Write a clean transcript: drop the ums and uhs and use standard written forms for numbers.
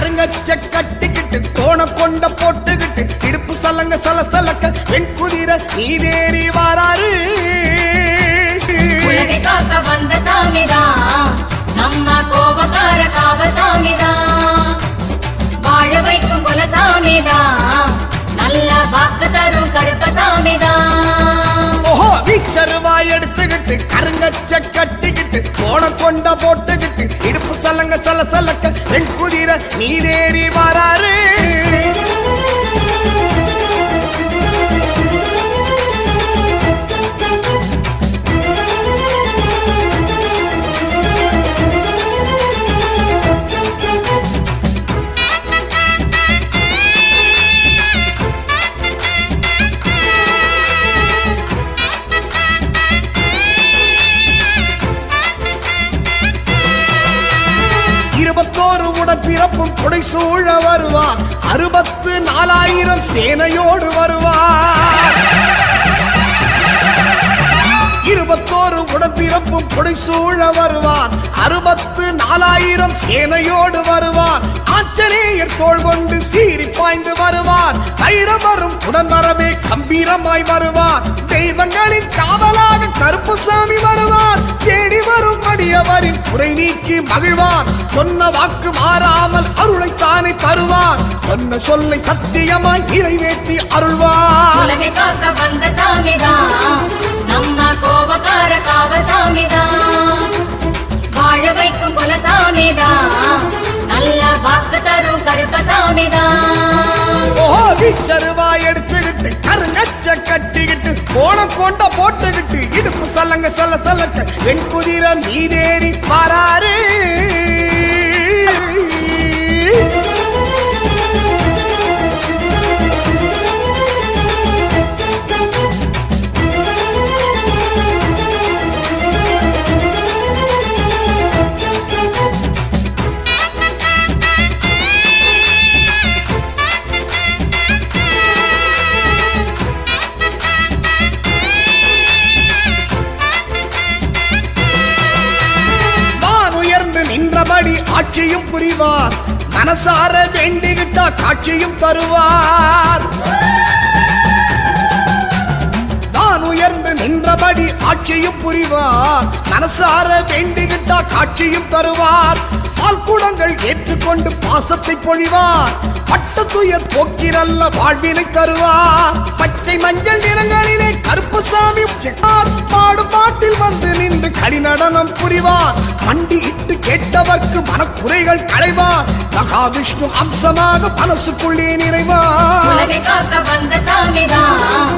கருங்கச்ச கட்டிக்கிட்டு கோண கொண்ட போட்டுக்கிட்டு இடுப்பு சலங்க சலசலக்க வெண் குதிரை நீதேறி வாராரு. உலகை காக்க வந்த சாமிதான் நம்ம கோபக்கார காவசாமிதான். வாழ வைக்கும் குலசாமிதான் நல்ல வாக்கு தரும் கருப்பசாமிதான். ஓஹோ வீச்சருவாய் எடுத்துக்கிட்டு கருங்கச்ச கட்டிக்கிட்டு கோண கொண்ட போட்டுக்கிட்டு இடுப்பு சலங்க சலசலக்க வெண் குதிரை நீதேறி வாராரு. பிறப்பும் கொடை சூழ வருவான் 64,000 சேனையோடு வருவான். 21 உடன்பிறப்பும் கொடை சூழ வருவான் 64,000 சேனையோடு வருவான். ஆச்சரியர் தோள் கொண்டு சீறி பாய்ந்து வருவான். தைரம் வரும் உடன் வரவே கம்பீரமாய் வருவான். தெய்வங்களின் காவலாக கருப்புசாமி வருவார். தேடி வரும் அடியவரின் குறை நீக்கி மகிழ்வார். சொன்ன வாக்கு மாறாமல் அருளைத்தானே தருவார். சொன்ன சொல்லை சத்தியமாய் நிறைவேற்றி அருள்வார். உலகை காக்க வந்த சாமிதான் நம்ம கோபக்கார காவசாமிதான். வாழ வைக்கும் குலசாமிதான் நல்ல வாக்கு தரும் கருப்பசாமிதான். ஓஹோ வீச்சருவாய் எடுத்துக்கிட்டு கருங்கச்ச கட்டிக்கிட்டு கோண கொண்ட போட்டுக்கிட்டு இடுப்பு சலங்க சல சலச்ச வெண் குதிரை நீதேறி பாராரு. ஆட்சியும் புரிவார். மனசார வேண்டிக்கிட்டா காட்சியும் தருவார். தான் உயர்ந்து நின்றபடி ஆட்சியும் புரிவார். மனசார வேண்டிக்கிட்டா காட்சியும் தருவார். பால்குடங்கள் ஏற்றுக்கொண்டு பாசத்தை பொழிவார். பட்ட துயர் போக்கிரல்ல வாழ்வினை தருவார். பச்சை மஞ்சள் நிறங்களிலே கருப்புசாமி பாடும் பாட்டில் வந்து நின்று களி நடனம் புரிவார். மண்டியிட்டு கேட்டவர்க்கு மனக்குறைகள் களைவார். மகாவிஷ்ணு அம்சமாக மனசுக்குள்ளே நிறைவார். உலகை காக்க வந்த சாமிதான்